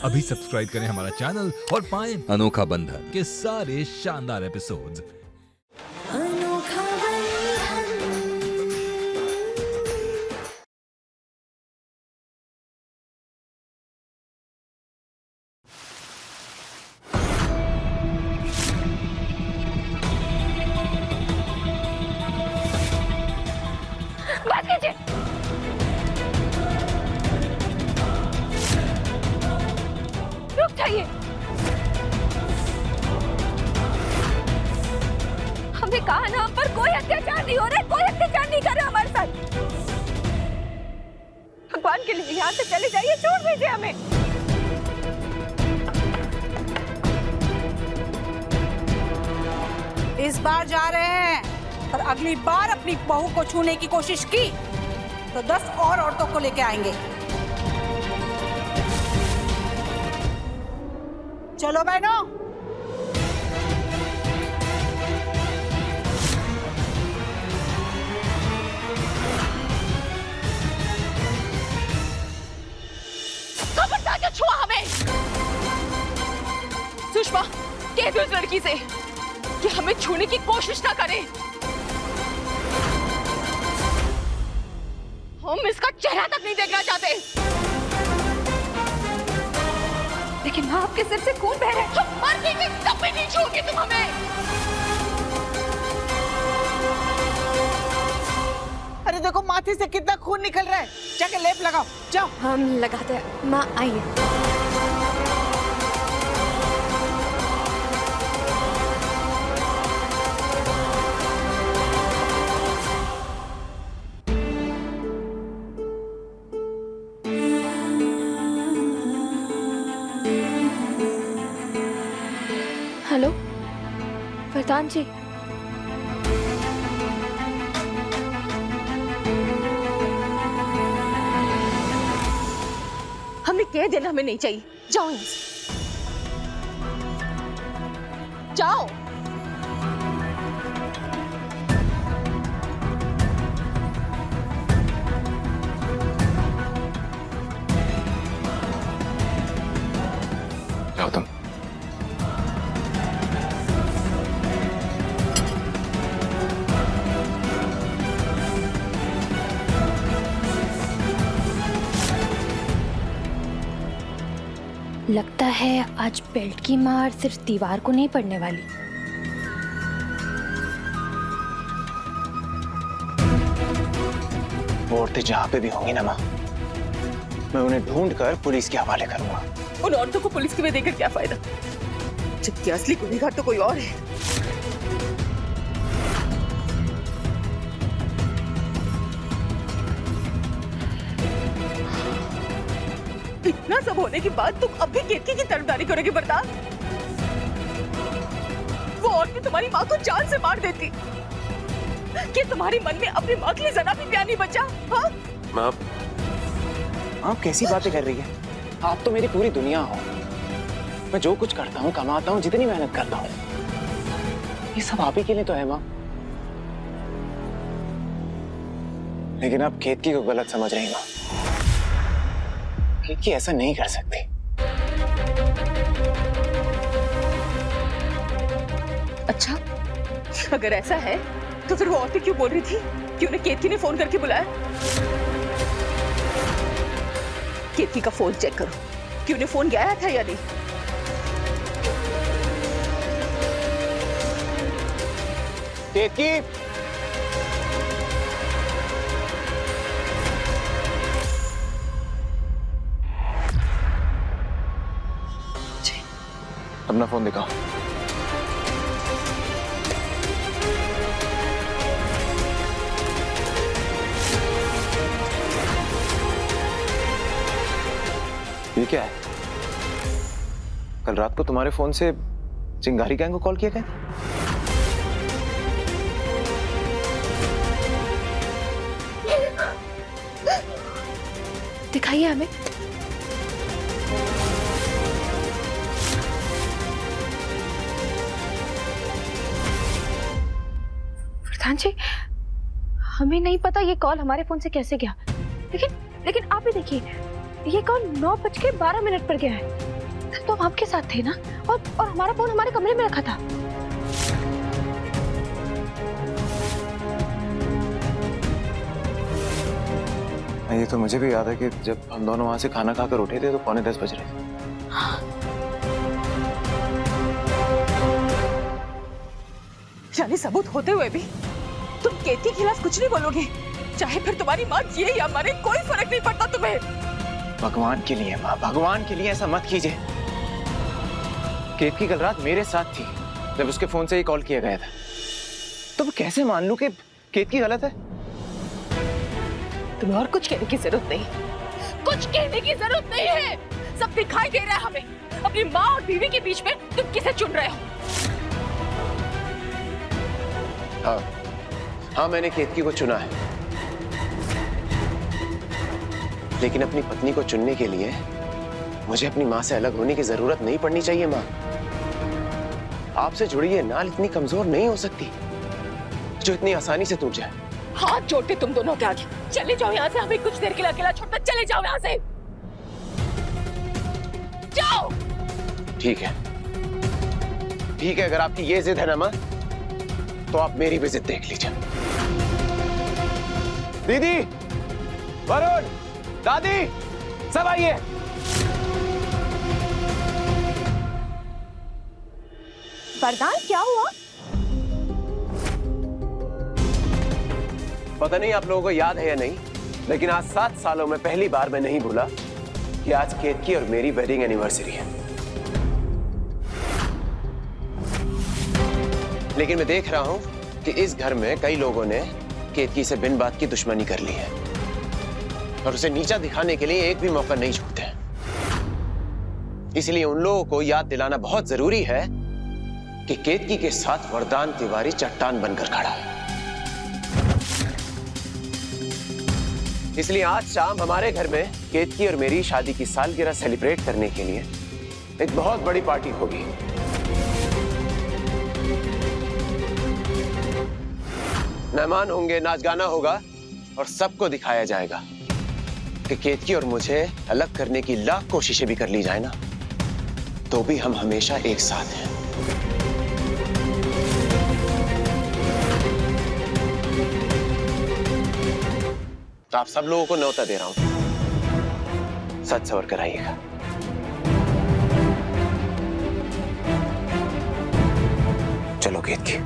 अभी सब्सक्राइब करें हमारा चैनल और पाएं अनोखा बंधन के सारे शानदार एपिसोड्स। अनोखा बंधन। बात कीजिए। रुक जाइए। हमने कहा ना, हम पर कोई अत्याचार नहीं हो रहा, कोई अत्याचार नहीं कर रहा हमारे साथ। भगवान के लिए यहाँ से चले जाइए, छोड़ दीजिए हमें। इस बार जा रहे हैं, पर अगली बार अपनी बहू को छूने की कोशिश की तो 10 और औरतों को लेके आएंगे। चलो बहनों। खबरदार क्यों छुआ हमें? सुषमा, कह दो उस लड़की से कि हमें छूने की कोशिश ना करे। हम इसका चेहरा तक नहीं देखना चाहते। लेकिन माँ, आपके सिर से खून बह रहा है। हम मर गए तब भी नहीं छूओगे तुम हमें। अरे देखो माथे से कितना खून निकल रहा है, जाके लेप लगाओ, जाओ। हम लगाते हैं। माँ आइए। हेलो वरदान जी। हमने कह देना हमें नहीं चाहिए। जाओ यहाँ से, जाओ। जाओ तुम। लगता है आज बेल्ट की मार सिर्फ दीवार को नहीं पड़ने वाली। वो औरतें जहाँ पे भी होंगी ना माँ, मैं उन्हें ढूंढकर पुलिस के हवाले करूंगा। उन औरतों को पुलिस में देकर क्या फायदा, जबकि असली गुनहगार तो कोई और है। इतना सब होने के बाद तुम अब भी केतकी की तरफदारी करोगे वरदान? वो औरतें तुम्हारी माँ को जान से मार देती। कि तुम्हारे मन में अपनी माँ के लिए जरा भी प्यार नहीं बचा? हाँ? माँ, आप कैसी बातें कर रही है? आप तो मेरी पूरी दुनिया हो। मैं जो कुछ करता हूँ, कमाता हूँ, जितनी मेहनत करता हूँ, ये सब आप ही के लिए तो है माँ। लेकिन आप केतकी को गलत समझ रही माँ। केतकी ऐसा नहीं कर सकती। अच्छा, अगर ऐसा है तो फिर वो औरतें क्यों बोल रही थी कि उन्हें केतकी ने फोन करके बुलाया? केतकी का फोन चेक करो कि उन्हें फोन गया था या नहीं। केतकी, अपना फोन दिखाओ। ये क्या है? कल रात को तुम्हारे फोन से चिंगारी गैंग को कॉल किया गया? दिखाइए हमें। प्रधान जी, हमें नहीं पता ये कॉल हमारे फोन से कैसे गया, लेकिन आप ही देखिए, ये कौन 9:12 पर गया है? तब तो हम आपके साथ थे ना, और हमारा फोन हमारे कमरे में रखा था। ये तो मुझे भी याद है कि जब हम दोनों वहां से खाना खाकर उठे थे तो 9:45 बज रहे थे। यानी सबूत होते हुए भी तुम केत के खिलाफ कुछ नहीं बोलोगे? चाहे फिर तुम्हारी माँ जिए या मरे, कोई फर्क नहीं पड़ता तुम्हें। भगवान के लिए माँ, भगवान के लिए ऐसा मत कीजिए। केत की कल रात मेरे साथ थी जब उसके फोन से ही कॉल किया गया था, तो मैं कैसे मान लूं कि केत की गलत है? तुम्हें और कुछ कहने की जरूरत नहीं, कुछ कहने की जरूरत नहीं है। सब दिखाई दे रहा है हमें। अपनी माँ और बीवी के बीच में तुम किसे चुन रहे हो? हाँ, मैंने केतकी को चुना है, लेकिन अपनी पत्नी को चुनने के लिए मुझे अपनी माँ से अलग होने की जरूरत नहीं पड़नी चाहिए। माँ, आपसे जुड़ी ये नाल इतनी कमजोर नहीं हो सकती जो इतनी आसानी से टूट जाए। हाथ जोड़ते तुम दोनों के आगे, चले जाओ यहाँ से। हमें कुछ देर के लिए अकेला छोड़कर चले जाओ यहाँ से, जाओ। ठीक है, ठीक है, अगर आपकी ये जिद है ना माँ, तो आप मेरी भी जिद देख लीजिए। दीदी, वरुण, दादी, सब आइए। वरदान, क्या हुआ? पता नहीं आप लोगों को याद है या नहीं, लेकिन आज 7 सालों में पहली बार मैं नहीं भूला कि आज केतकी और मेरी वेडिंग एनिवर्सरी है। लेकिन मैं देख रहा हूं कि इस घर में कई लोगों ने केतकी से बिन बात की दुश्मनी कर ली है और उसे नीचा दिखाने के लिए एक भी मौका नहीं छोड़ते हैं। इसलिए उन लोगों को याद दिलाना बहुत जरूरी है कि केतकी के साथ वरदान तिवारी चट्टान बनकर खड़ा है। इसलिए आज शाम हमारे घर में केतकी और मेरी शादी की सालगिरह सेलिब्रेट करने के लिए एक बहुत बड़ी पार्टी होगी। मेहमान होंगे, नाच गाना होगा और सबको दिखाया जाएगा कि केतकी और मुझे अलग करने की लाख कोशिशें भी कर ली जाए ना, तो भी हम हमेशा एक साथ हैं। तो आप सब लोगों को न्योता दे रहा हूं, सच सवर कर आइएगा। चलो केतकी।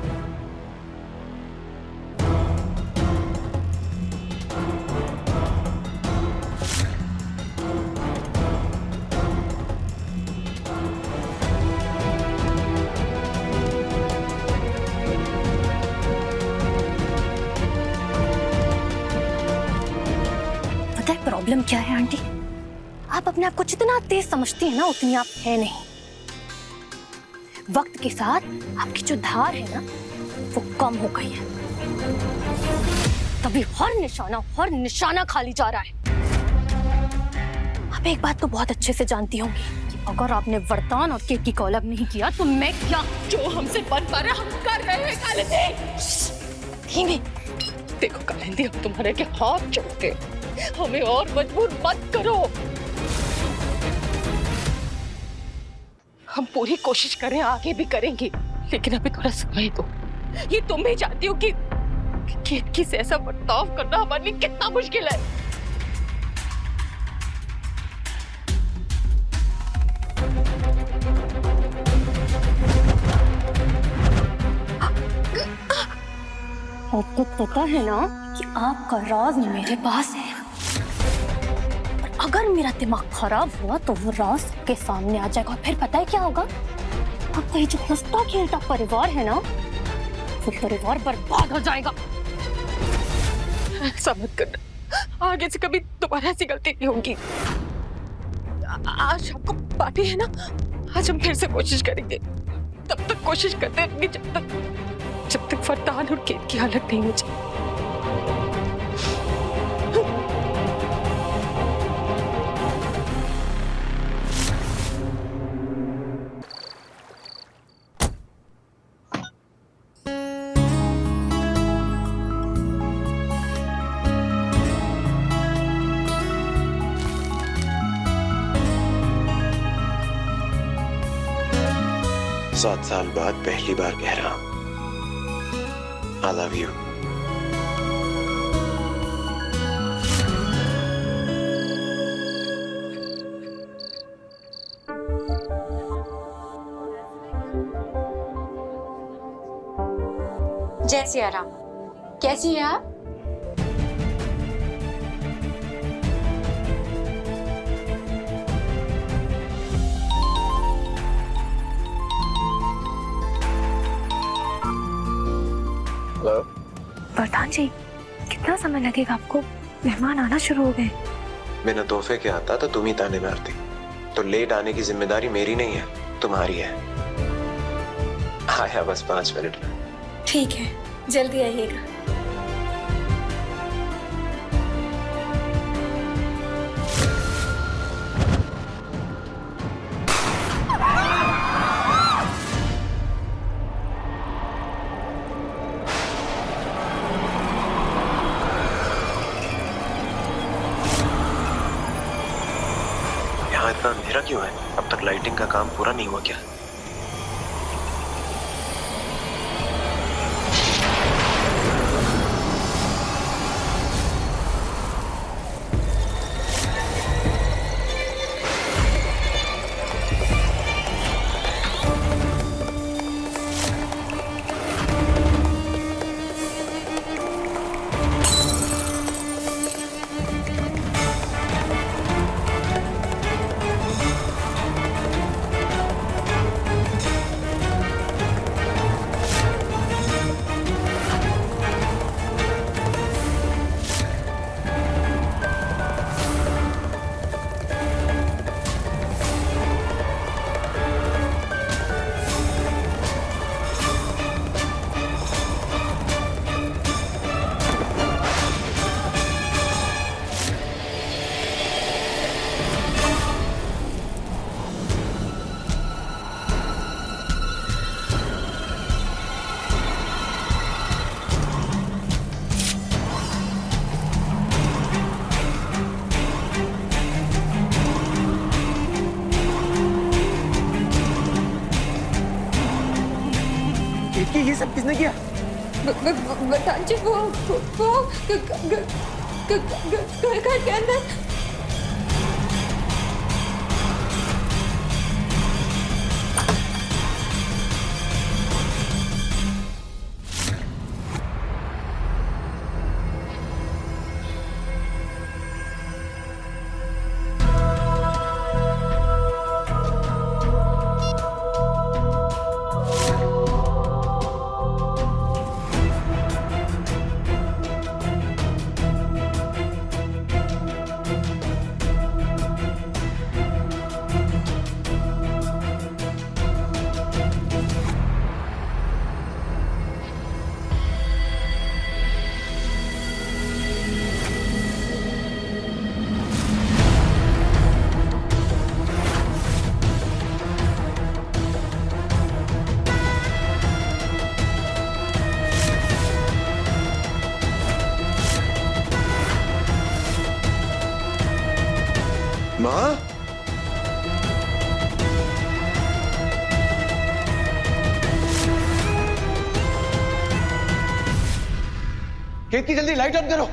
प्रॉब्लम क्या है आंटी? आप अपने आप को जितना तेज समझती हैं ना, उतनी आप है नहीं। वक्त के साथ आपकी जो धार है ना, वो कम हो गई है। तभी हर निशाना खाली जा रहा है। आप एक बात तो बहुत अच्छे से जानती होंगी कि अगर आपने वरदान और केतकी को अलग नहीं किया तो मैं क्या, जो हमसे बन पा रहा हम कर रहे हैं। कालिंदी, धीमे। देखो कालिंदी, हम तुम्हारे के हाथ जोड़ते, हमें और मजबूर मत करो। हम पूरी कोशिश करें, आगे भी करेंगे, लेकिन अभी थोड़ा समय दो। ये तुम भी जानती हो कि केतकी से ऐसा बर्ताव करना हमारे लिए कितना मुश्किल है। आपको पता है ना कि आपका राज मेरे पास है। अगर मेरा दिमाग खराब हुआ तो वो राज के सामने आ जाएगा। फिर पता है क्या होगा? आपका ये जो हंसता खेलता परिवार है ना, वो परिवार बर्बाद हो जाएगा। ऐसा मत करना, आगे से कभी दोबारा ऐसी गलती नहीं होगी। आज आपको पार्टी है ना, आज हम फिर से कोशिश करेंगे। तब तक कोशिश करते रहेंगे जब तक वरदान और केतकी की हालत नहीं हो जाए। 7 साल बाद पहली बार कह रहा हूं, आई लव यू। जय सिया राम। कैसी हैं आप? हेलो। प्रधान जी, कितना समय लगेगा आपको? मेहमान आना शुरू हो गए। बिना तोहफे के आता तो तुम ही ताने मारती। तो लेट आने की जिम्मेदारी मेरी नहीं है, तुम्हारी है। आया बस 5 मिनट में। ठीक है, जल्दी आइएगा। यहाँ इतना अंधेरा क्यों है? अब तक लाइटिंग का काम पूरा नहीं हुआ क्या? ये सब किसने किया? प्रधान जी, वो घर के अंदर। माँ? केतकी, जल्दी लाइट ऑन करो।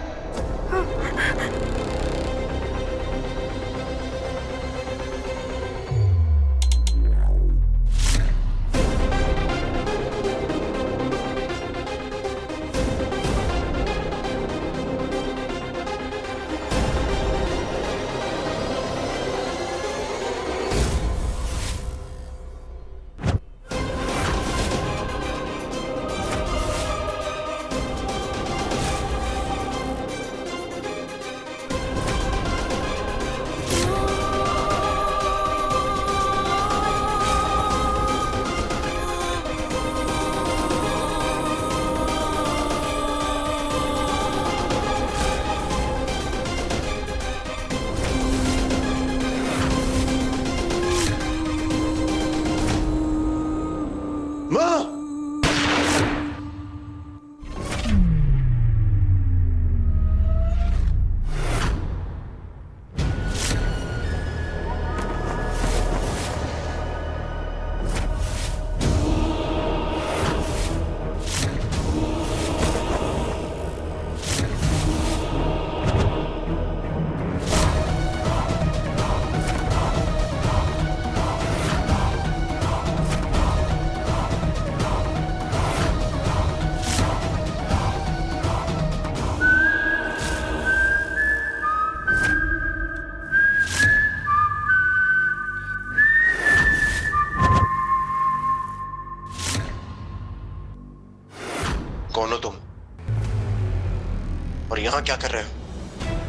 यहाँ क्या कर रहे हो?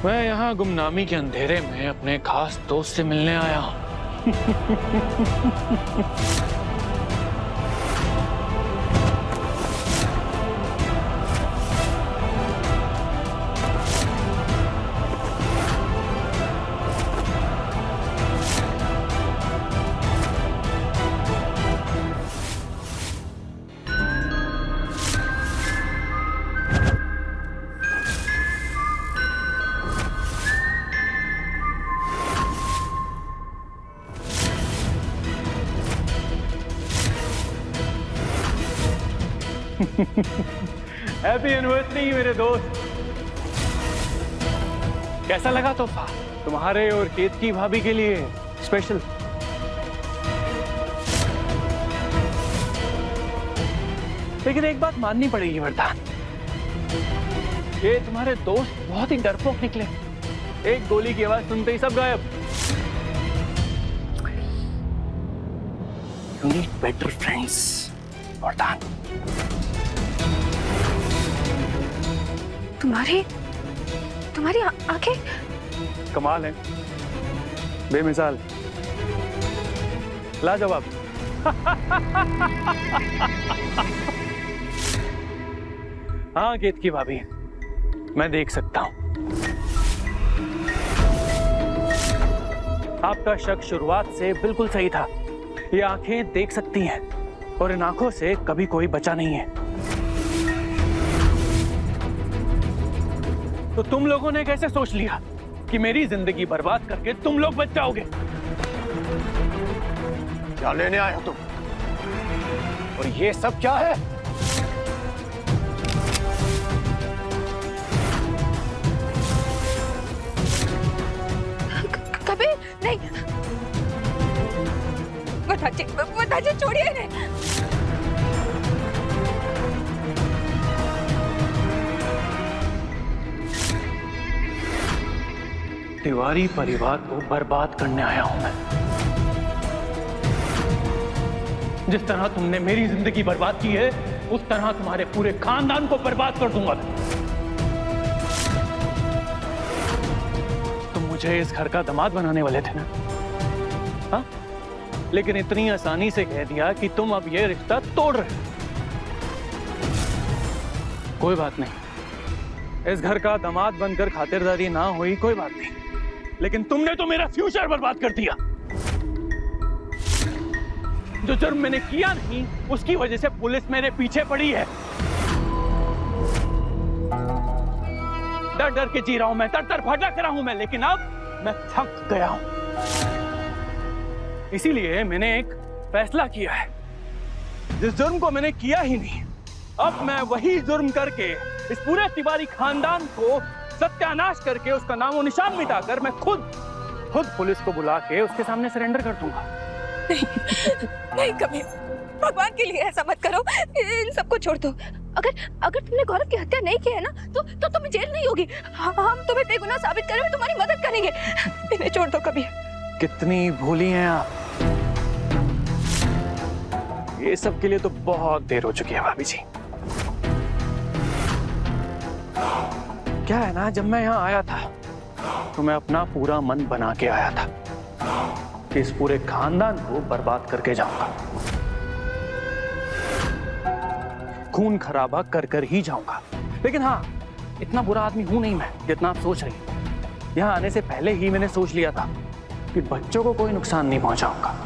मैं यहाँ गुमनामी के अंधेरे में अपने खास दोस्त से मिलने आया हूँ। हैप्पी एनिवर्सरी मेरे दोस्त। कैसा लगा तोहफा? तुम्हारे और केतकी भाभी के लिए स्पेशल। लेकिन एक बात माननी पड़ेगी वरदान, ये तुम्हारे दोस्त बहुत ही डरपोक निकले। एक गोली की आवाज सुनते ही सब गायब। You need better friends, वरदान। तुम्हारी आंखें कमाल है, बेमिसाल, लाजवाब। हाँ केतकी भाभी, मैं देख सकता हूं। आपका शक शुरुआत से बिल्कुल सही था। ये आंखें देख सकती हैं और इन आंखों से कभी कोई बचा नहीं है। तो तुम लोगों ने कैसे सोच लिया कि मेरी जिंदगी बर्बाद करके तुम लोग बच जाओगे? क्या लेने आए हो तुम? और ये सब क्या है? कभी नहीं। बताइए, छोड़िए इन्हें। तिवारी परिवार को बर्बाद करने आया हूं मैं। जिस तरह तुमने मेरी जिंदगी बर्बाद की है, उस तरह तुम्हारे पूरे खानदान को बर्बाद कर दूंगा मैं। तुम मुझे इस घर का दामाद बनाने वाले थे ना? हाँ? लेकिन इतनी आसानी से कह दिया कि तुम अब ये रिश्ता तोड़ रहे हो। कोई बात नहीं, इस घर का दामाद बनकर खातिरदारी ना हुई, कोई बात नहीं। लेकिन तुमने तो मेरा फ्यूचर बर्बाद कर दिया। जो जुर्म मैंने किया नहीं, उसकी वजह से पुलिस मेरे पीछे पड़ी है। डर डर के जी रहा हूं मैं, तर तर भटक रहा हूं मैं, लेकिन अब मैं थक गया हूं। इसीलिए मैंने एक फैसला किया है। जिस जुर्म को मैंने किया ही नहीं, अब मैं वही जुर्म करके इस पूरे तिवारी खानदान को सत्यानाश करके, उसका नाम और निशान मिटाकर मैं खुद पुलिस को बुला के उसके सामने सरेंडर कर दूंगा। नहीं कभी, भगवान के लिए ऐसा मत करो। इन सबको छोड़ दो। अगर तुमने गौरव की हत्या नहीं की है ना, तो तुम्हें जेल नहीं होगी। हम तुम्हें बेगुनाह साबित करने में तुम्हारी मदद करेंगे। इन्हें छोड़ दो कभी। कितनी भोली हैं आप। ये सब के लिए तो बहुत देर हो चुकी है भाभी जी। क्या है ना, जब मैं यहाँ आया था तो मैं अपना पूरा मन बना के आया था कि इस पूरे खानदान को बर्बाद करके जाऊंगा, खून खराबा कर कर ही जाऊंगा। लेकिन हाँ, इतना बुरा आदमी हूं नहीं मैं जितना आप सोच रही हैं। यहाँ आने से पहले ही मैंने सोच लिया था कि बच्चों को कोई नुकसान नहीं पहुंचाऊंगा।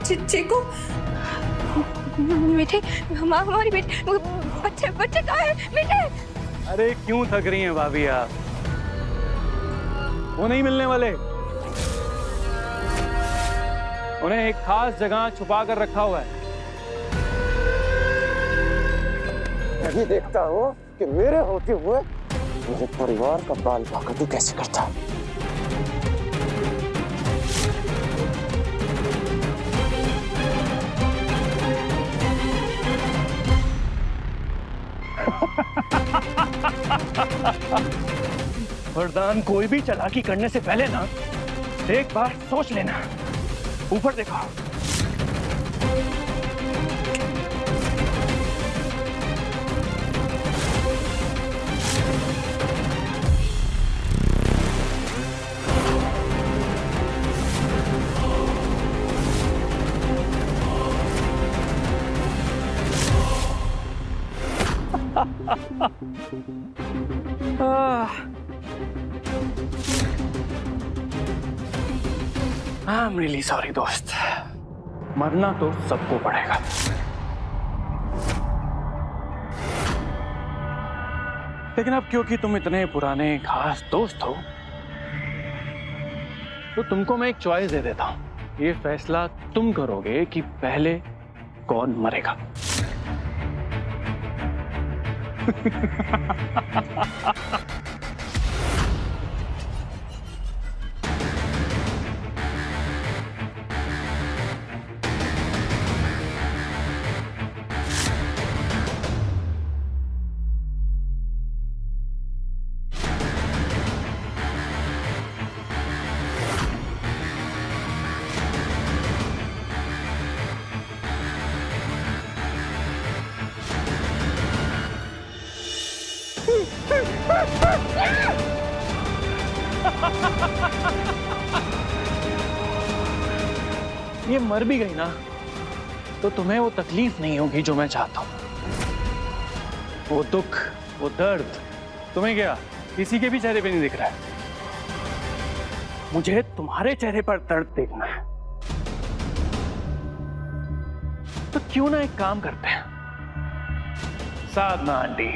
चिक्कू, बेटे, हमारी बेटी, बच्चे कहाँ हैं बेटे? अरे क्यों थक रही हैं भाभी आप? वो नहीं मिलने वाले। उन्हें एक खास जगह छुपा कर रखा हुआ है। मैं भी देखता हूँ कि मेरे होते हुए मेरे परिवार का बाल बाका तू कैसे करता है। वरदान, कोई भी चालाकी करने से पहले ना एक बार सोच लेना। ऊपर देखो। I'm really sorry दोस्त, मरना तो सबको पड़ेगा। लेकिन अब क्योंकि तुम इतने पुराने खास दोस्त हो, तो तुमको मैं एक चॉइस दे देता हूं। ये फैसला तुम करोगे कि पहले कौन मरेगा। ये मर भी गई ना तो तुम्हें वो तकलीफ नहीं होगी जो मैं चाहता हूं। वो दुख, वो दर्द तुम्हें क्या किसी के भी चेहरे पे नहीं दिख रहा है। मुझे तुम्हारे चेहरे पर दर्द देखना है। तो क्यों ना एक काम करते हैं, साधना आंटी,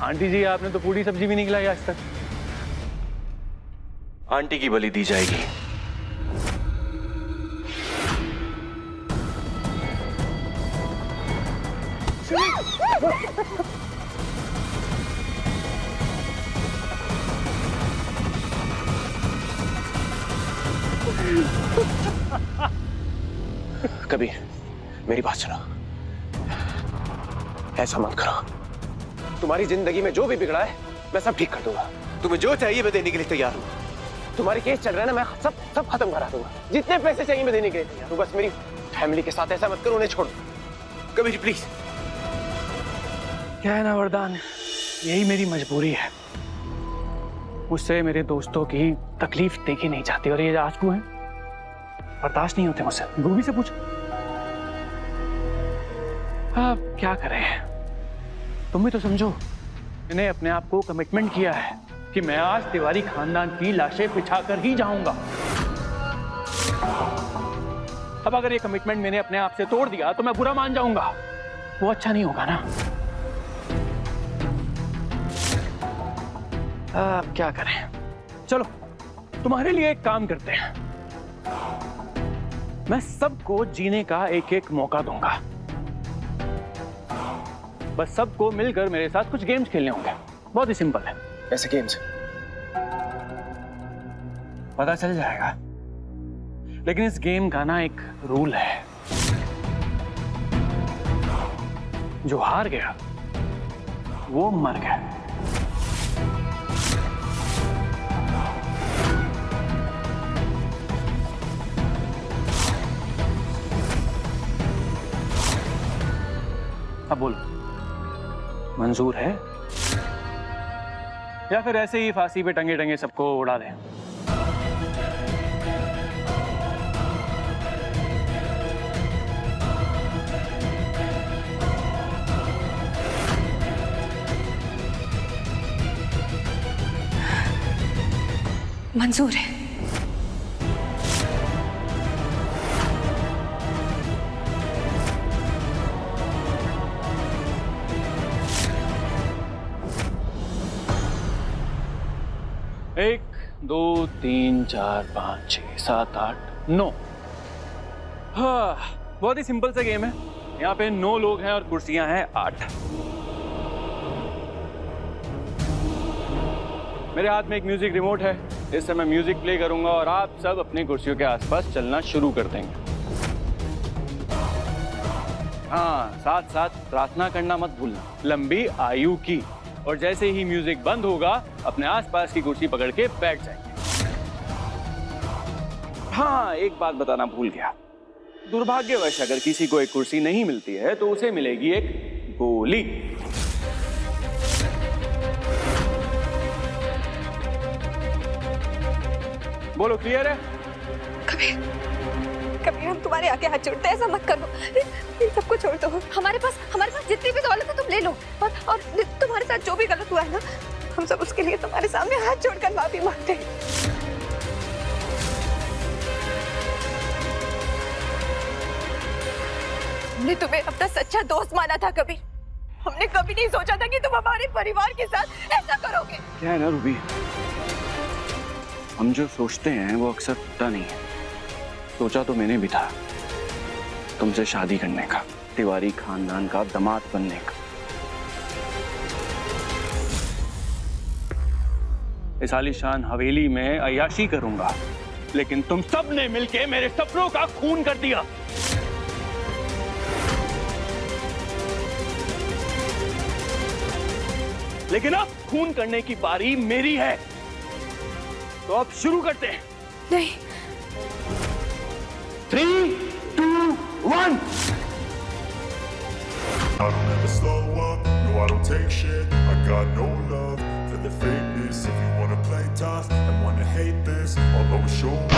आंटी जी आपने तो पूरी सब्जी भी नहीं खिलाई आज तक। आंटी की बलि दी जाएगी। कबीर, मेरी बात सुनो, ऐसा मत करो। तुम्हारी जिंदगी में जो भी बिगड़ा है मैं सब ठीक कर दूंगा। तुम्हें जो चाहिए मैं देने के लिए तैयार हूँ। तुम्हारी केस चल रहा है ना, मैं सब खत्म करा दूंगा। जितने पैसे चाहिए मैं देने के लिए तैयार हूँ। बस मेरी फैमिली के साथ ऐसा मत करो, उन्हें छोड़ दो। कबीर प्लीज। क्या है ना वरदान, यही मेरी मजबूरी है। मुझसे मेरे दोस्तों की तकलीफ देखी नहीं जाती और ये आंसू हैं बर्दाश्त नहीं होते मुझसे। रूबी से पूछ। अब क्या करें, तुम भी तो समझो। मैंने अपने आप को कमिटमेंट किया है कि मैं आज तिवारी खानदान की लाशें बिछाकर ही जाऊंगा। अब अगर ये कमिटमेंट मैंने अपने आप से तोड़ दिया तो मैं बुरा मान जाऊंगा, वो अच्छा नहीं होगा ना। अब क्या करें, चलो तुम्हारे लिए एक काम करते हैं। मैं सबको जीने का एक एक मौका दूंगा। बस सबको मिलकर मेरे साथ कुछ गेम्स खेलने होंगे। बहुत ही सिंपल है। ऐसे गेम्स पता चल जाएगा, लेकिन इस गेम का ना एक रूल है। जो हार गया वो मर गया। अब बोलो, मंजूर है या फिर ऐसे ही फांसी पे टंगे टंगे सबको उड़ा दें? मंजूर है। एक, दो, तीन, चार, पाँच, 6, 7, 8, 9। हाँ, बहुत ही सिंपल सा गेम है। यहाँ पे 9 लोग हैं और कुर्सियां हैं 8। मेरे हाथ में एक म्यूजिक रिमोट है। इस समय म्यूजिक प्ले करूंगा और आप सब अपनी कुर्सियों के आसपास चलना शुरू कर देंगे। हाँ, साथ साथ प्रार्थना करना मत भूलना, लंबी आयु की। और जैसे ही म्यूजिक बंद होगा अपने आसपास की कुर्सी पकड़ के बैठ जाएंगे। हाँ, एक बात बताना भूल गया। दुर्भाग्यवश अगर किसी को एक कुर्सी नहीं मिलती है तो उसे मिलेगी एक गोली। बोलो, क्लियर है? कबीर, कभी हम तुम्हारे आगे हाथ जोड़ते हैं, ऐसा मत करो। इन सबको छोड़ दो। हमारे पास जितनी भी दौलत है तुम ले लो, और तुम्हारे साथ जो भी गलत हुआ है ना, हम सब उसके लिए तुम्हारे सामने हाथ जोड़कर माफी मांगते हैं। हमने तुम्हें अपना सच्चा दोस्त माना था, कभी हमने कभी नहीं सोचा था कि तुम हमारे परिवार के साथ ऐसा करोगे। क्या है ना रूबी, हम जो सोचते हैं वो अक्सर होता नहीं है। सोचा तो मैंने भी था तुमसे शादी करने का, तिवारी खानदान का दामाद बनने का। इस आलीशान हवेली में अय्याशी करूंगा, लेकिन तुम सब ने मिलके मेरे सपनों का खून कर दिया। लेकिन अब खून करने की बारी मेरी है, तो अब शुरू करते हैं। नहीं। 3, 2, 1 I don't ever slow up, no I don't take shit. I got no love for the fakeness. If you wanna play tough and wanna hate this, I'll always show up.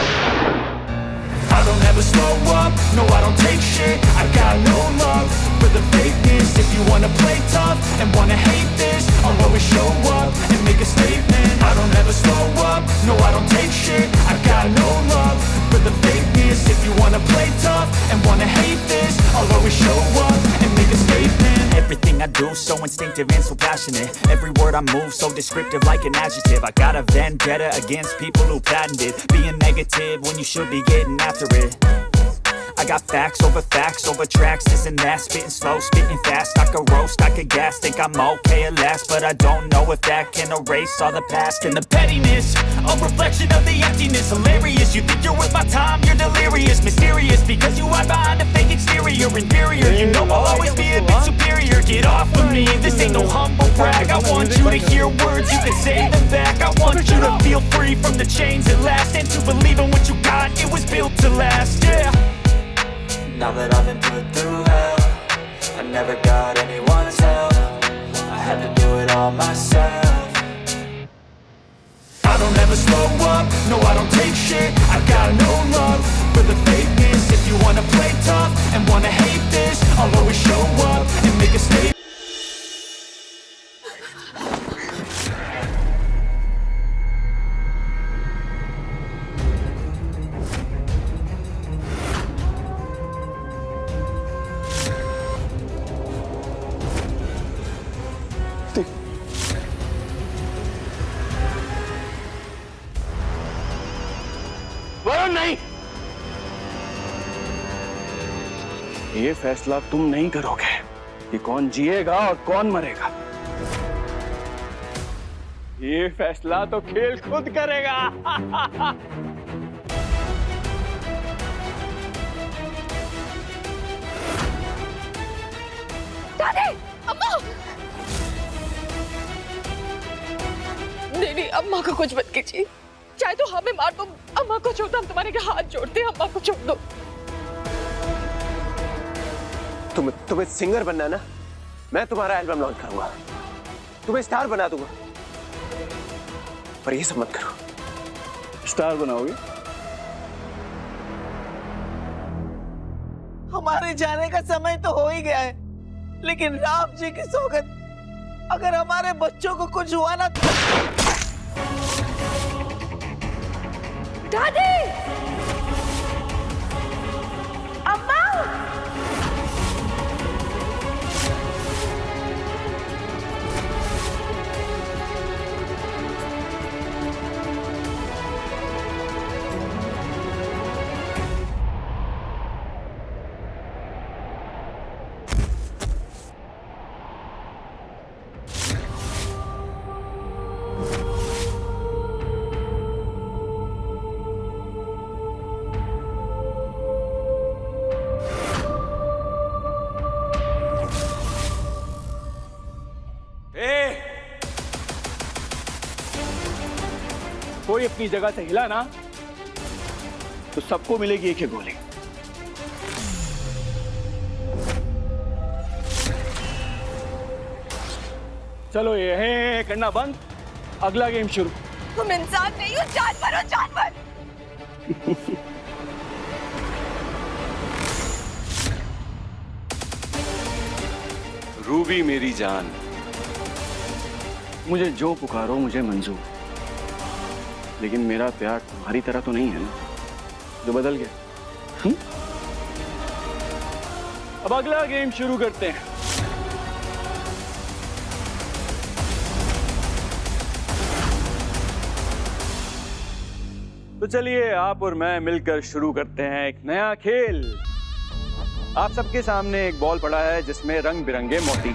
I don't ever slow up, no I don't take shit. I got no love for the fakeness. If you wanna play tough and wanna hate this, I'll always show up and make a statement. I don't ever slow up, no I don't take shit. I got no love for the fakeness. If you wanna play tough and wanna hate this, I'll always show up and make a statement. Everything I do so instinctive and so passionate. Every word I move so descriptive like an adjective. I got a vendetta against people who patented being negative when you should be getting after it. I got facts over tracks, this and that, spitting slow, spitting fast. I could roast, I could gas, think I'm okay at last, but I don't know if that can erase all the past. And the pettiness, a reflection of the emptiness. Hilarious, you think you're worth my time, you're delirious. Mysterious, because you hide behind a fake exterior. Inferior, you know I'll always be a bit superior. Get off of me, this ain't no humble brag. I want you to hear words, you can say them back. I want you to feel free from the chains at last, and to believe in what you got, it was built to last, yeah. Now that I've been put through hell, I never got anyone's help. I had to do it all myself. I don't ever slow up, no I don't take shit. I got no love for the fakeness. If you wanna play tough and wanna hate this, I'll always show up and make a statement. नहीं, ये फैसला तुम नहीं करोगे कि कौन जिएगा और कौन मरेगा। ये फैसला तो खेल खुद करेगा। दादी, अम्मा। नहीं, अम्मा को कुछ मत कीजिए। चाहे तो हमें मार दो, अम्मा को छोड़ दो, हम तुम्हारे हाथ जोड़ते हैं, अम्मा को छोड़ दो। तुम्हें सिंगर बनना है ना, मैं तुम्हारा एल्बम लॉन्च करूंगा, तुम्हें स्टार बना दूंगा, पर ये सब मत करो। स्टार बनाओगे? हमारे जाने का समय तो हो ही गया है, लेकिन राम जी की सौगंध, अगर हमारे बच्चों को कुछ हुआ ना तो... दादी, अम्मा, कोई अपनी जगह से हिला ना तो सबको मिलेगी एक ही गोली। चलो ये है करना बंद, अगला गेम शुरू। तुम इंसान नहीं हो, जानवर हो, जानवर। रूबी मेरी जान, मुझे जो पुकारो मुझे मंजूर, लेकिन मेरा प्यार तुम्हारी तरह तो नहीं है ना जो बदल गया। अब अगला गेम शुरू करते हैं। तो चलिए आप और मैं मिलकर शुरू करते हैं एक नया खेल। आप सबके सामने एक बॉल पड़ा है जिसमें रंग बिरंगे मोती।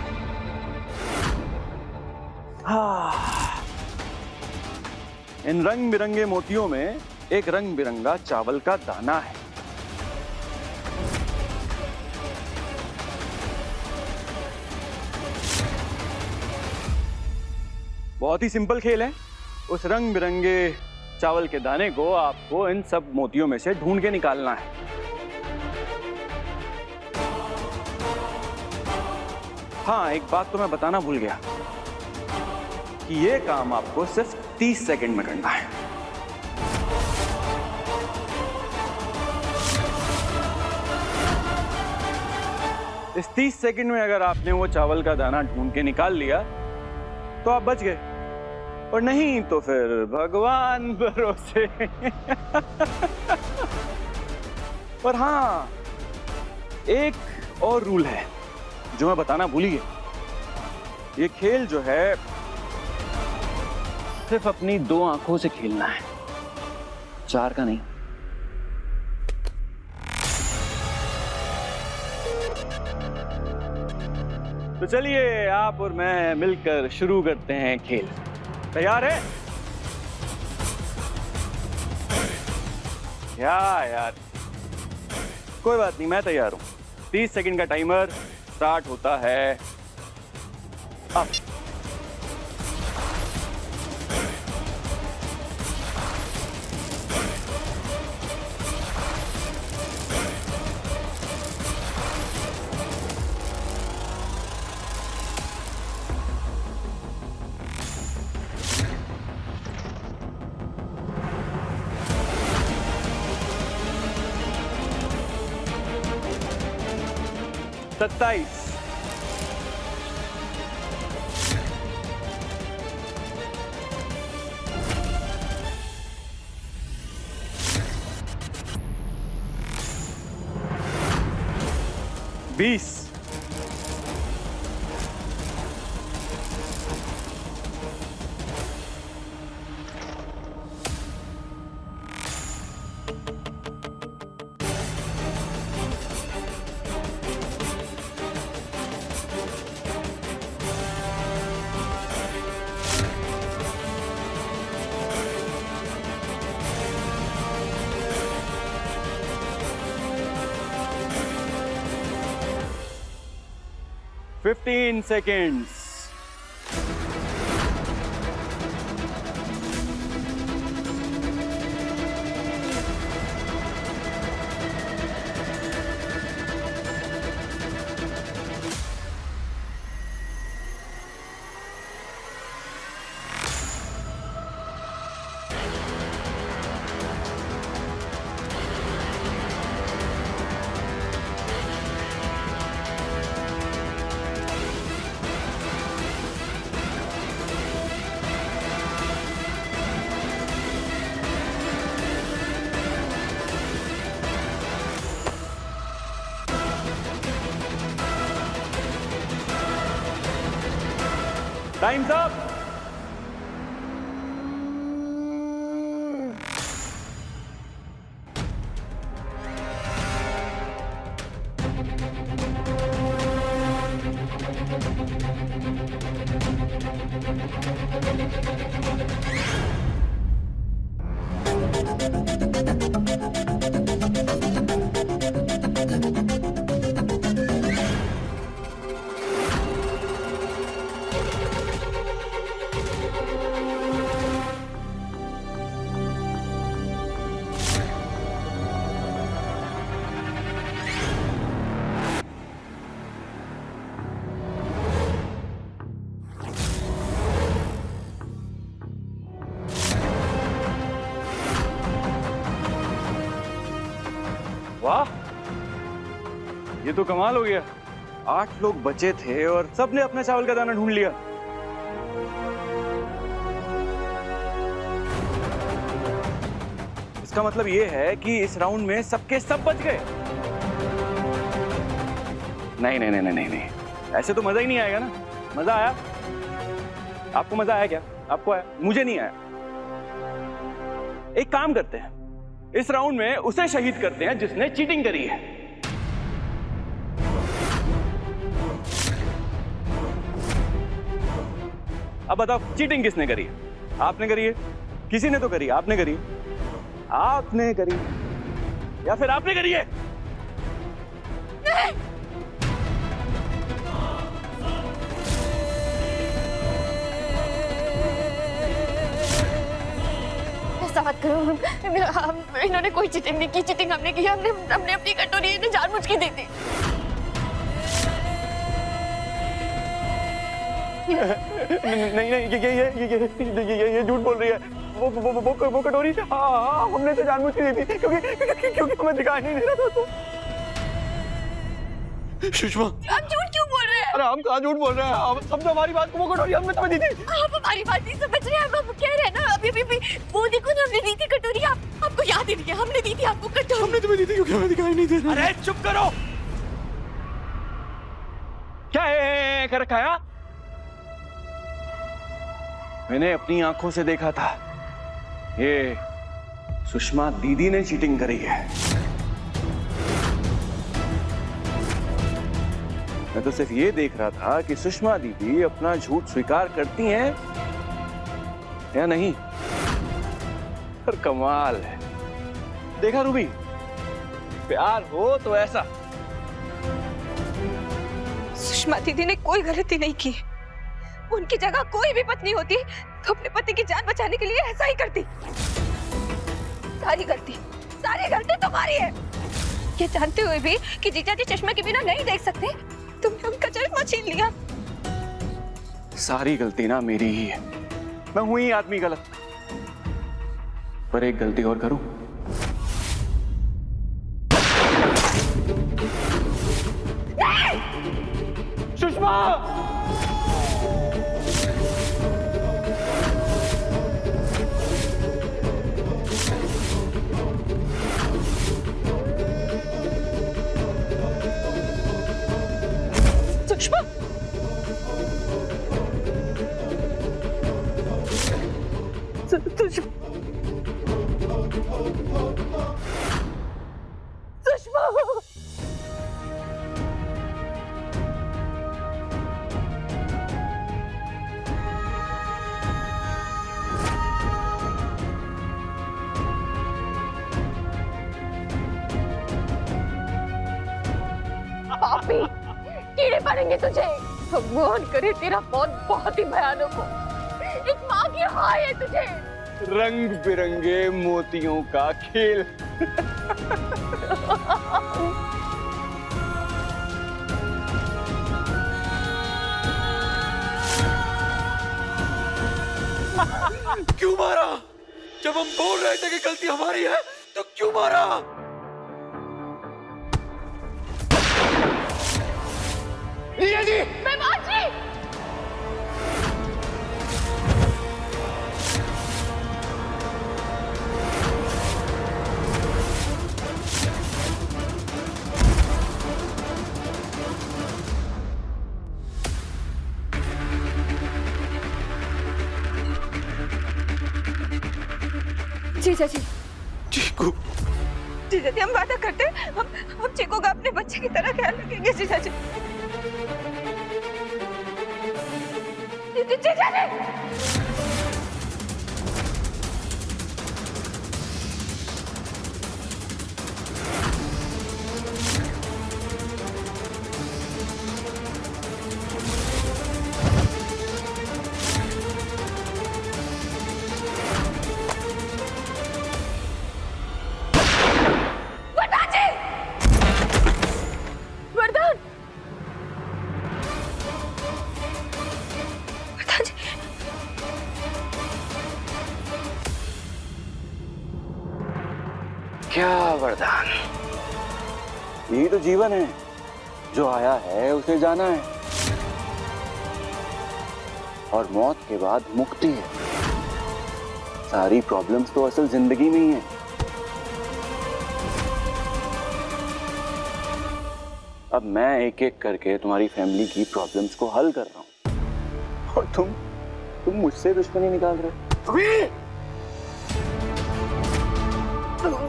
इन रंग बिरंगे मोतियों में एक रंग बिरंगा चावल का दाना है। बहुत ही सिंपल खेल है। उस रंग बिरंगे चावल के दाने को आपको इन सब मोतियों में से ढूंढ के निकालना है। हाँ, एक बात तो मैं बताना भूल गया कि ये काम आपको सिर्फ 30 सेकंड में करना है। इस 30 सेकंड में अगर आपने वो चावल का दाना ढूंढ के निकाल लिया तो आप बच गए, और नहीं तो फिर भगवान भरोसे। पर हाँ, एक और रूल है जो मैं बताना भूल ही गया। ये खेल जो है सिर्फ अपनी 2 आंखों से खेलना है, 4 का नहीं। तो चलिए आप और मैं मिलकर शुरू करते हैं खेल। तैयार है? यार कोई बात नहीं, मैं तैयार हूं। 30 सेकंड का टाइमर स्टार्ट होता है अब। सत्ताईस, 20, 15 seconds. Time's up. वाह, ये तो कमाल हो गया। 8 लोग बचे थे और सबने अपना चावल का दाना ढूंढ लिया। इसका मतलब ये है कि इस राउंड में सबके सब बच गए। नहीं नहीं नहीं नहीं नहीं, ऐसे तो मजा ही नहीं आएगा ना। मजा आया? आपको मजा आया क्या? आपको आया? मुझे नहीं आया। एक काम करते हैं, इस राउंड में उसे शहीद करते हैं जिसने चीटिंग करी है। अब बताओ, चीटिंग किसने करी है? आपने करी है? किसी ने तो करी है। आपने करी है? आपने करी है या फिर आपने करी है? नहीं। ऐसा मत करो। इन्होंने कोई चीटिंग नहीं की। चीटिंग हमने की। हमने अपनी कटोरी इन्हें जानबूझ के दी थी। नहीं नहीं, ये झूठ बोल रही है। वो कटोरी हाँ हमने तो जानबूझ के दी थी क्योंकि हमें दिखाई नहीं दे रहा था। तो सुषमा, आप झूठ क्यों बोल रहे हैं? अरे हम कहाँ झूठ बोल रहे हैं? समझो हमारी बात को, वो कटोरी हमने तुम्हें दी थी। आप हमारी बात नहीं समझ रहे हैं। आप कह रहे हैं ना अभी वो देखो ना, हमने दी थी कटोरी। आपको याद ही नहीं है? हमने दी थी आपको कटोरी। हमने तुम्हें दी थी क्योंकि हमें दिखाई नहीं दे रहा। अरे चुप करो। क्या है कर रखा है? मैंने अपनी आंखों से देखा था, ये सुषमा दीदी ने चीटिंग करी है। मैं तो सिर्फ ये देख रहा था कि सुषमा दीदी अपना झूठ स्वीकार करती हैं या नहीं। पर कमाल है, देखा रूबी, प्यार हो तो ऐसा। सुषमा दीदी ने कोई गलती नहीं की। उनकी जगह कोई भी पत्नी होती तो अपने पति की जान बचाने के लिए ऐसा ही करती। सारी गलती तुम्हारी है। ये जानते हुए भी कि जीजा जी चश्मे के बिना नहीं देख सकते, तुमने उनका चश्मा छीन लिया। सारी गलती ना मेरी ही है। मैं हूं ही आदमी गलत। पर एक गलती और करूं। सुषमा, सुषमा, पापी, कीड़े पड़ेंगे तुझे। भगवान करे तेरा मौत बहुत ही भयानक हो। एक माँ की हाय है तुझे। रंग बिरंगे मोतियों का खेल। क्यों मारा? जब हम बोल रहे थे कि गलती हमारी है तो क्यों मारा? जीजा जी, मेहमान जी, जीजा जी, चीकू, जीजा जी, हम वादा करते हैं, हम चीकू का अपने बच्चे की तरह ख्याल रखेंगे। जीजा जी, जीजा जी, क्या वरदान! यही तो जीवन है। जो आया है उसे जाना है, और मौत के बाद मुक्ति है। सारी प्रॉब्लम्स तो असल जिंदगी में ही है। अब मैं एक एक करके तुम्हारी फैमिली की प्रॉब्लम्स को हल कर रहा हूं, और तुम मुझसे दुश्मनी निकाल रहे हो।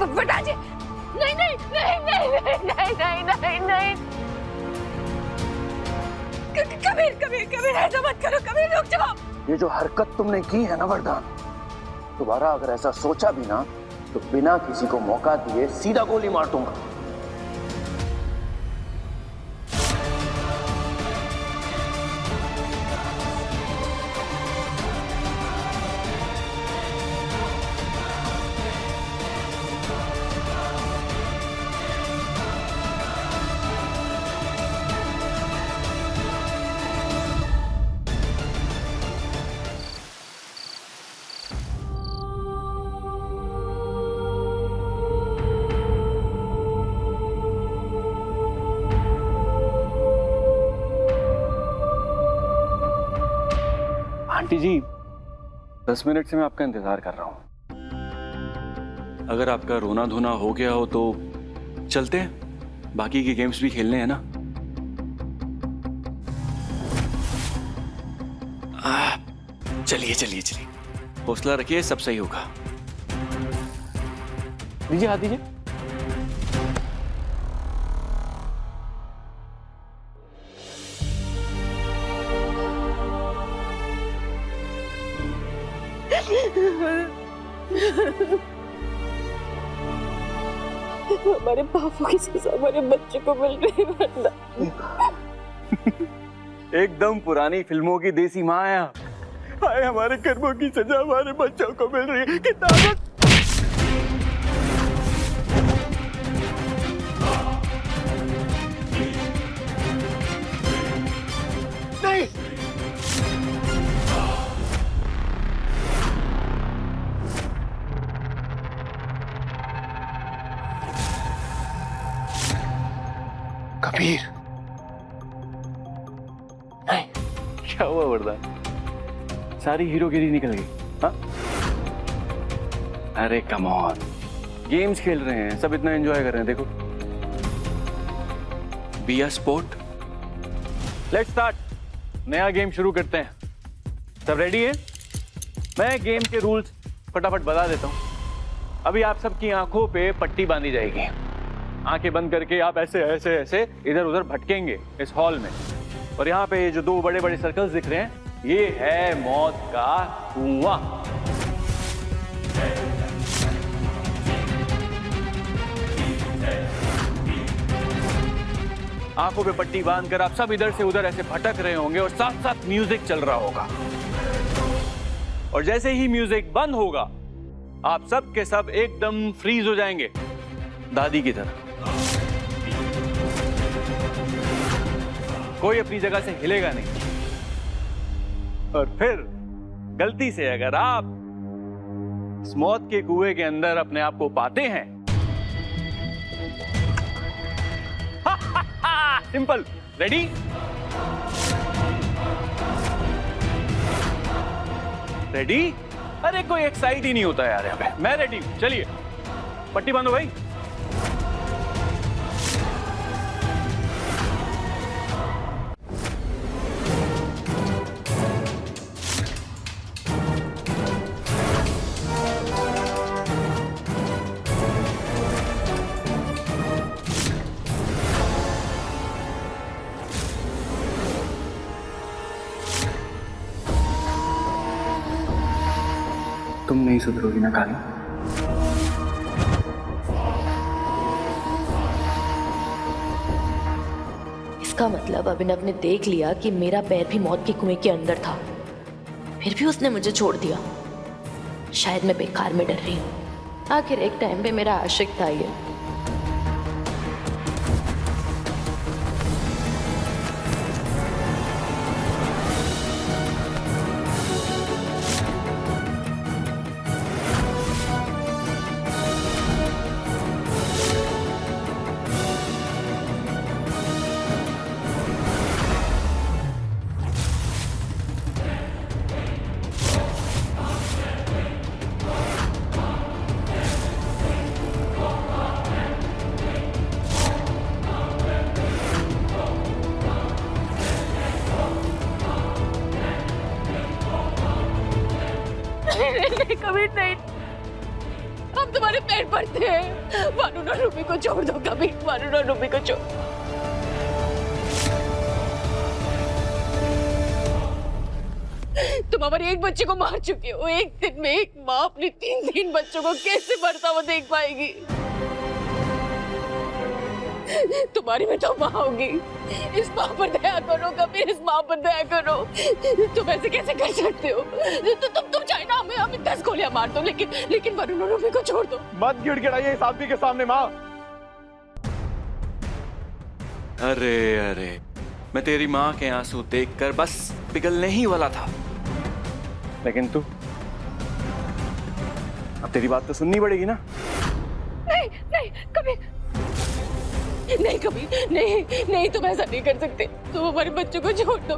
बेटा जी, नहीं नहीं नहीं नहीं नहीं नहीं नहीं नहीं, कबीर कबीर कबीर ऐसा मत करो, कबीर रुक जाओ। ये जो हरकत तुमने की है ना वरदान, दोबारा अगर ऐसा सोचा भी ना तो बिना किसी को मौका दिए सीधा गोली मार दूंगा। आंटी जी, 10 मिनट से मैं आपका इंतजार कर रहा हूं। अगर आपका रोना धोना हो गया हो तो चलते हैं, बाकी के गेम्स भी खेलने हैं ना। चलिए चलिए चलिए, हौसला रखिए, सब सही होगा। दीजिए हाथ दीजिए। हमारे पापों की सजा हमारे बच्चे को मिल रही है वरदान। एकदम पुरानी फिल्मों की देसी माँ है। हाय, हमारे कर्मों की सजा हमारे बच्चों को मिल रही है। कितना नहीं, कबीर, नहीं, क्या हुआ वरदान? सारी हीरोगिरी निकल गई? हाँ? अरे कम ऑन, गेम्स खेल रहे हैं, सब इतना एंजॉय कर रहे हैं, देखो। Be a sport. Let's start. नया गेम शुरू करते हैं। सब रेडी है? मैं गेम के रूल्स फटाफट बता देता हूं। अभी आप सबकी आंखों पे पट्टी बांधी जाएगी। आंखें बंद करके आप ऐसे ऐसे ऐसे इधर उधर भटकेंगे इस हॉल में, और यहाँ पे जो दो बड़े बड़े सर्कल्स दिख रहे हैं, ये है मौत का कुआं। आंखों पे पट्टी बांधकर आप सब इधर से उधर ऐसे भटक रहे होंगे, और साथ साथ म्यूजिक चल रहा होगा। और जैसे ही म्यूजिक बंद होगा, आप सब के सब एकदम फ्रीज हो जाएंगे, दादी की तरह। कोई अपनी जगह से हिलेगा नहीं। और फिर गलती से अगर आप इस मौत के कुएं के अंदर अपने आप को पाते हैं, सिंपल। रेडी? रेडी? अरे कोई एक्साइट ही नहीं होता यार यहाँ पे। मैं रेडी हूं, चलिए पट्टी बांधो भाई। तुम नहीं सुधरोगी ना काली। इसका मतलब अभिनव ने देख लिया कि मेरा पैर भी मौत के कुएं के अंदर था, फिर भी उसने मुझे छोड़ दिया। शायद मैं बेकार में डर रही हूँ। आखिर एक टाइम पे मेरा आशिक था ये। कबीर नहीं, हम तुम्हारे पैर पड़ते हैं। वरुण और रूबी को छोड़ दो कबीर, वरुण और रूबी को छोड़। तुम हमारे एक बच्चे को मार चुके हो। एक दिन में एक माँ अपनी 3 बच्चों को कैसे मरता हुआ देख पाएगी? तुम्हारी में तो माँ होगी। इस माँ पर दया करो कबीर, इस माँ पर दया करो। तुम ऐसे कैसे कर सकते हो? तुम चाहे ना हमें 10 गोलियां मार दो, लेकिन वरुण और रूबी को छोड़ दो। मत गिड़गिड़ाइए इस आदमी के सामने माँ। अरे अरे, मैं तेरी माँ के आंसू देखकर बस पिघलने ही वाला था, लेकिन तू, अब तेरी बात तो सुननी पड़ेगी ना। नहीं कबीर, नहीं कबीर, नहीं तुम ऐसा नहीं कर सकते। तुम हमारे बच्चों को छोड़ दो।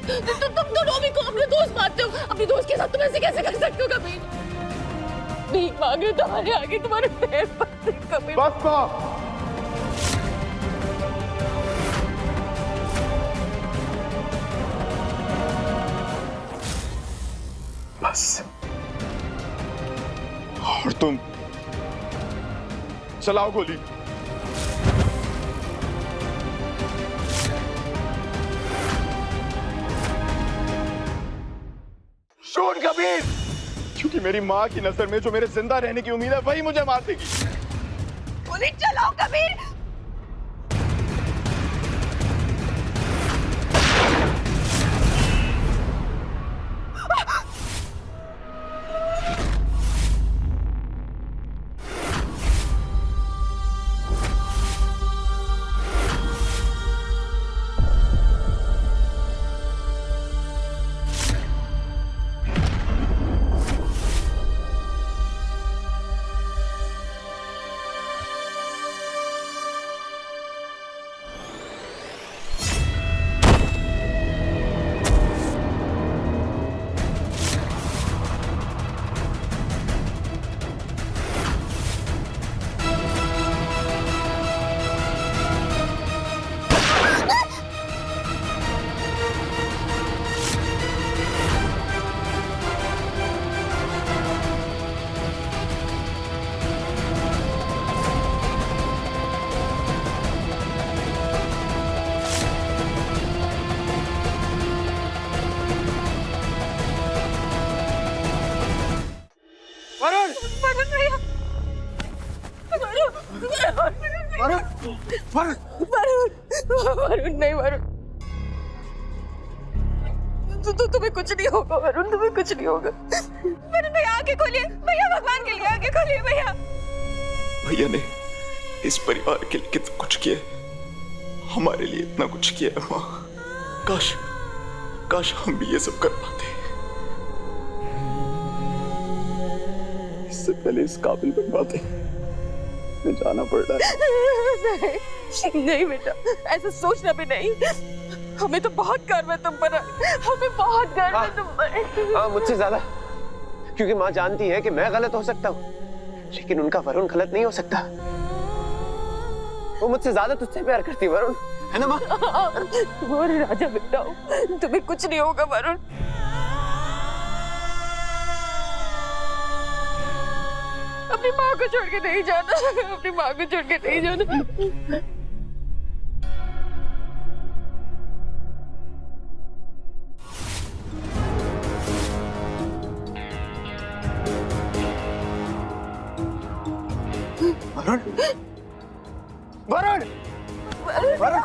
तुम तो रूबी को अपने दोस्त मानते हो, अपने दोस्त के साथ तुम ऐसे कैसे कर सकते हो कबीर? भीख मांग रहे हो तुम्हारे आगे, तुम्हारे पैर पड़ते कबीर। बस माँ। बस। और तुम चलाओ गोली। शूट कबीर, क्योंकि मेरी माँ की नजर में जो मेरे जिंदा रहने की उम्मीद है वही मुझे मार देगी। गोली चलाओ कबीर। वरुण नहीं, वरुण तुम्हें कुछ नहीं होगा। वरुण तुम्हें कुछ नहीं होगा। वरुण भैया आंखें खोलिए, भैया भगवान के लिए आंखें खोलिए। भैया भैया ने इस परिवार के लिए कितना कुछ किया, हमारे लिए इतना कुछ किया है माँ। काश हम भी ये सब कर पाते। इससे पहले इस काबिल बन पाते। मैं जाना पड़ रहा है। नहीं बेटा, ऐसा सोचना भी नहीं। हमें तो बहुत गर्व है तुम पर, हमें बहुत गर्व है तुम पर। हाँ, मुझसे ज्यादा, क्योंकि माँ जानती है कि मैं गलत हो सकता हूँ, लेकिन उनका वरुण गलत नहीं हो सकता। वो मुझसे ज्यादा तुझसे प्यार करती है वरुण, है ना माँ? तुम्हारे राजा बेटा हो, तुम्हें कुछ नहीं होगा वरुण। अपनी माँ को छोड़ के नहीं जाना, अपनी माँ को छोड़ के नहीं जाना। वरुण, वरुण, वरुण,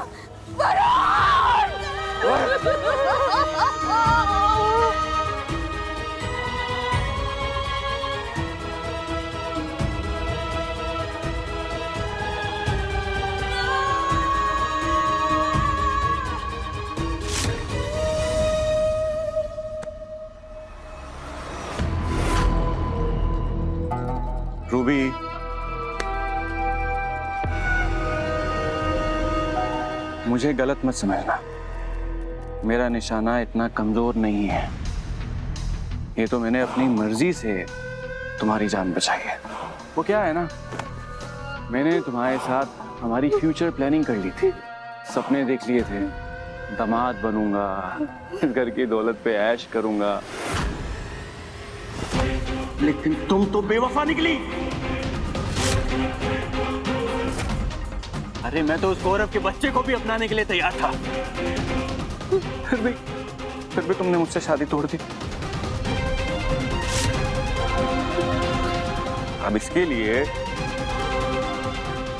रूबी, मुझे गलत मत समझना। मेरा निशाना इतना कमजोर नहीं है। ये तो मैंने अपनी मर्जी से तुम्हारी जान बचाई है। वो क्या है ना, मैंने तुम्हारे साथ हमारी फ्यूचर प्लानिंग कर ली थी। सपने देख लिए थे, दामाद बनूंगा, घर की दौलत पे ऐश करूंगा। लेकिन तुम तो बेवफा निकली। अरे मैं तो उस गौरव के बच्चे को भी अपनाने के लिए तैयार था, फिर भी तुमने मुझसे शादी तोड़ दी। अब इसके लिए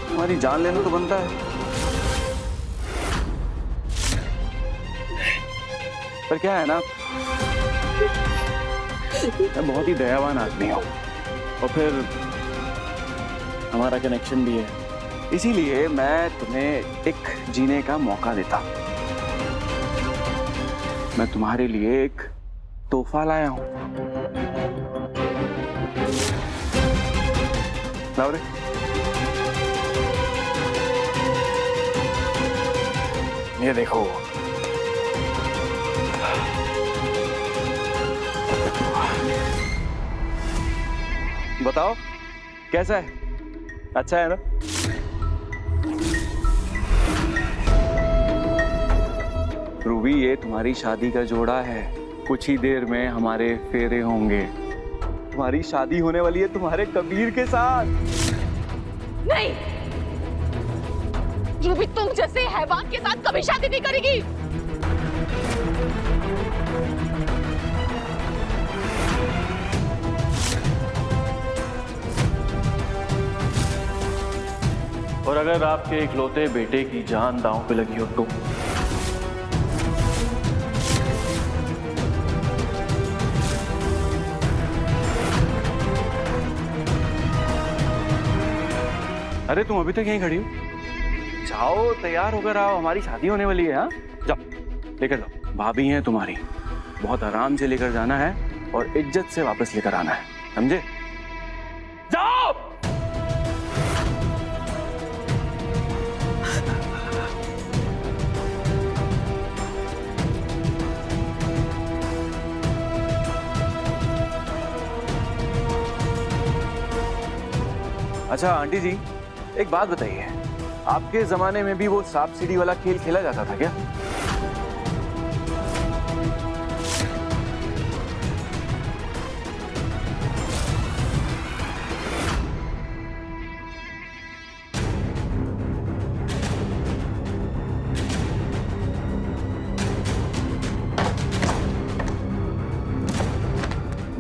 तुम्हारी जान लेना तो बनता है। पर क्या है ना, मैं बहुत ही दयावान आदमी हूं और फिर हमारा कनेक्शन भी है, इसीलिए मैं तुम्हें एक जीने का मौका देता। मैं तुम्हारे लिए एक तोहफा लाया हूं। लाओ रे। ये देखो, बताओ कैसा है? अच्छा है ना? रूबी, ये तुम्हारी शादी का जोड़ा है। कुछ ही देर में हमारे फेरे होंगे। तुम्हारी शादी होने वाली है तुम्हारे कबीर के साथ। नहीं, रूबी तुम जैसे हैवान के साथ कभी शादी नहीं करेगी। और अगर आपके इकलौते बेटे की जान दांव पे लगी हो तो? अरे तुम अभी तक यहीं खड़ी हो? जाओ, तैयार होकर आओ, हमारी शादी होने वाली है। हाँ, जाओ लेकर जाओ। भाभी हैं तुम्हारी, बहुत आराम से लेकर जाना है और इज्जत से वापस लेकर आना है, समझे? जाओ। अच्छा आंटी जी, एक बात बताइए, आपके जमाने में भी वो सांप सीढ़ी वाला खेल खेला जाता था क्या?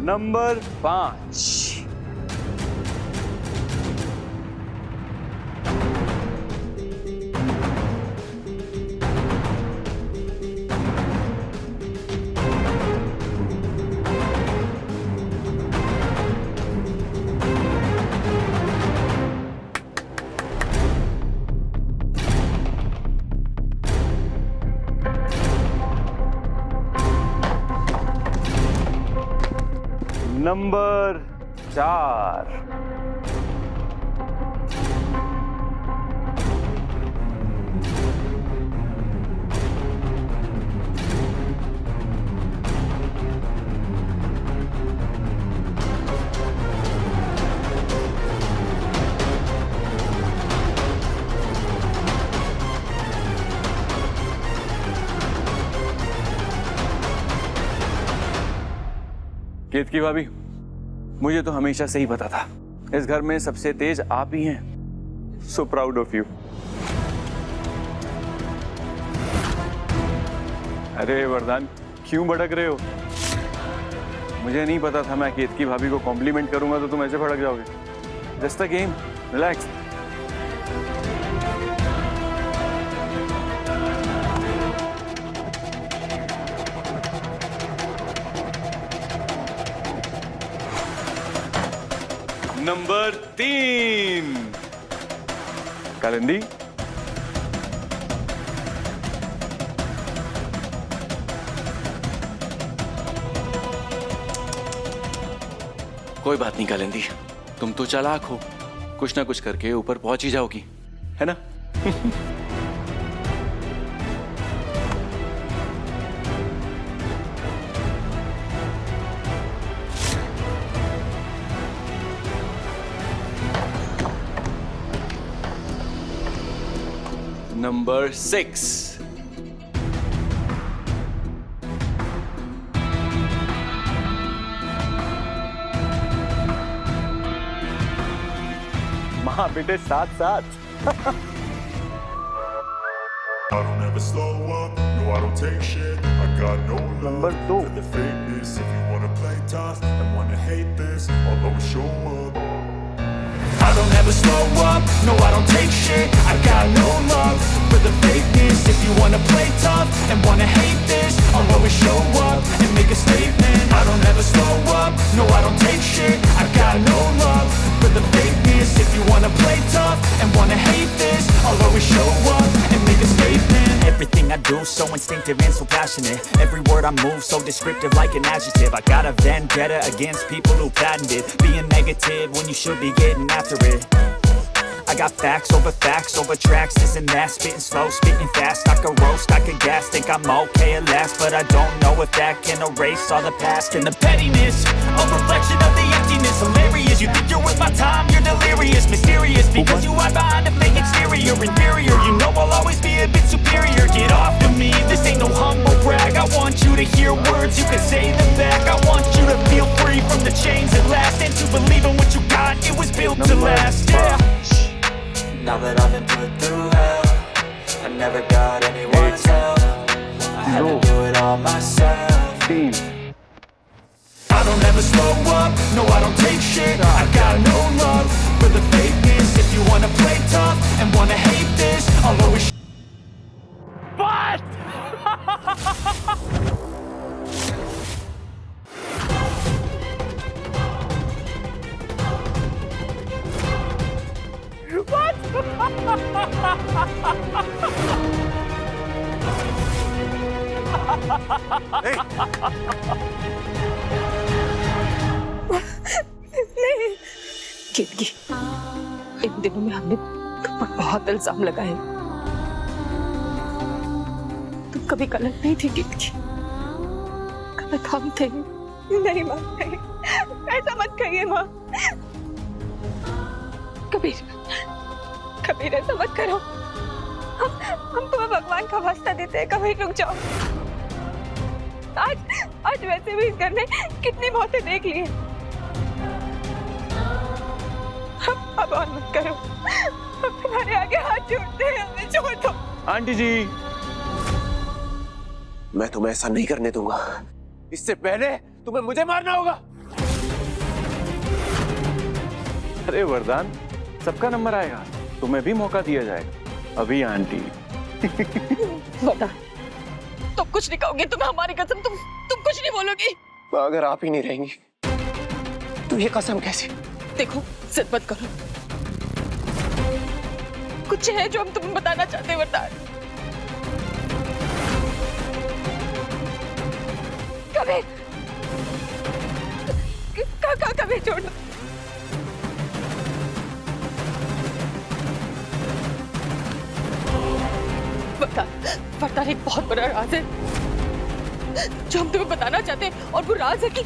नंबर 5। नंबर 4। केतकी भाभी, मुझे तो हमेशा से ही पता था, इस घर में सबसे तेज आप ही हैं। So proud of you. अरे वरदान, क्यों भड़क रहे हो? मुझे नहीं पता था मैं केतकी भाभी को कॉम्प्लीमेंट करूंगा तो तुम ऐसे भड़क जाओगे। Just a game, relax. Number 3, Kalindi. कोई बात नहीं कालिंदी, तुम तो चालाक हो, कुछ ना कुछ करके ऊपर पहुंच ही जाओगी, है ना? नंबर 6। हाँ बेटे, साथ साथ। I don't ever slow up, no I don't take shit. I got no love for the fakeness. If you wanna play tough and wanna hate this, I'll always show up. I don't ever slow up, no I don't take shit. I got no love for the fakeness. If you wanna play tough and wanna hate this, I'll always show up and make a statement. I don't ever slow up, no I don't take shit. I got no love for the fakeness. If you wanna play tough and wanna hate this, I'll always show up and make a statement. Everything I do so instinctive and so passionate. Every word I move so descriptive like an adjective. I got a vendetta against people who patented being negative when you should be getting after it. I got facts over tracks, this and that. Spitting slow, spitting fast. I could roast, I could gas. Think I'm okay at last, but I don't know if that can erase all the past. And the pettiness, a reflection of the emptiness. Hilarious, you think you're with my time, you're delirious. Mysterious, because you hide behind a fake exterior. Inferior, you know I'll always be a bit superior. Get off of me, this ain't no humble brag. I want you to hear words, you can say them back. I want you to feel free from the chains at last, and to believe in what you got, it was built to last. Yeah. Now that I've been put through hell, I never got anyone's help. I had to do it all myself. I don't ever slow up, no I don't take shit. I got no love for the fakeness. If you wanna play tough and wanna hate this, I'll always What? नहीं केतकी, इन दिनों में हमने तुम पर बहुत इल्जाम लगाए। तुम कभी गलत नहीं थी केतकी, गलत हम थे। नहीं माँ, नहीं, ऐसा मत कहिए माँ। कबीर, कबीर ऐसा मत करो। हम तुम्हें भगवान का वास्ता देते हैं। कबीर रुक जाओ। आज वैसे भी इस घर ने कितनी मौतें देख ली हैं। अब और मत करो। हम तुम्हारे आगे हाथ जोड़ते हैं, हमें छोड़ दो। आंटी जी, मैं तुम्हें ऐसा नहीं करने दूंगा। इससे पहले तुम्हें मुझे मारना होगा। अरे वरदान, सबका नंबर आएगा, तुम्हें भी मौका दिया जाएगा। अभी आंटी। वरदान, तुम कुछ नहीं कहोगे, तुम्हें हमारी कसम, तुम कुछ नहीं बोलोगी। अगर आप ही नहीं रहेंगी तो ये कसम कैसी? देखो, जिद मत करो। कुछ है जो हम तुम्हें बताना चाहते हैं वरदान। कबीर, कबीर छोड़ दो। वरदान एक बहुत बड़ा राज है जो हम तुम्हें बताना चाहते हैं, और वो राज है कि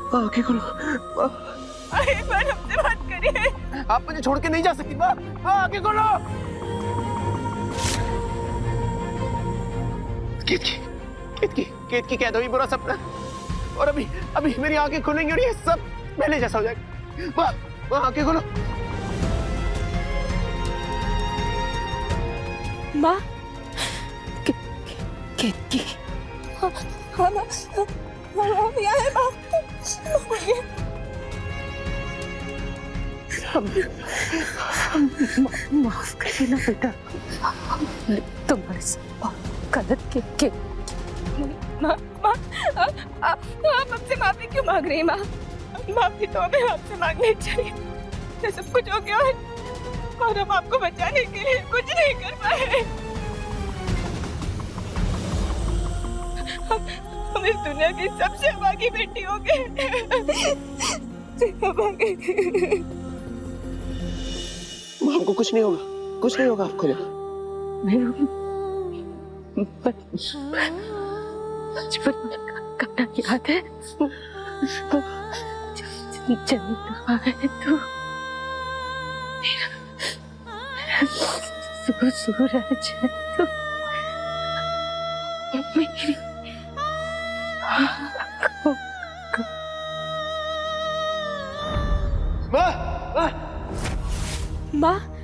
आंखें खोलो। एक बार हमसे बात करिए। आप मुझे छोड़ के नहीं जा सकती। माँ, आंखें खोलो। केतकी कह दो, ये बुरा सपना, और अभी मेरी आंखें खुलेंगी और ये सब पहले जैसा हो जाएगा। माँ, आंखें खोलो। माँ, केतकी, यहाँ है माँ। माफ कर देना बेटा, तुम्हारे साथ गलत के माँ, आप हमसे माफी क्यों मांग रही हैं माँ? माफी तो हमें आपसे मांगनी चाहिए। ये सब कुछ हो गया और हम आपको बचाने के लिए कुछ नहीं कर पाए। हम इस दुनिया की सबसे अभागी बेटी हो गए। माँ, हमको कुछ नहीं होगा, कुछ नहीं होगा आपको। बचपन में गाना याद है? चंदा है तू, सूरज है तू, मेरी माँ, माँ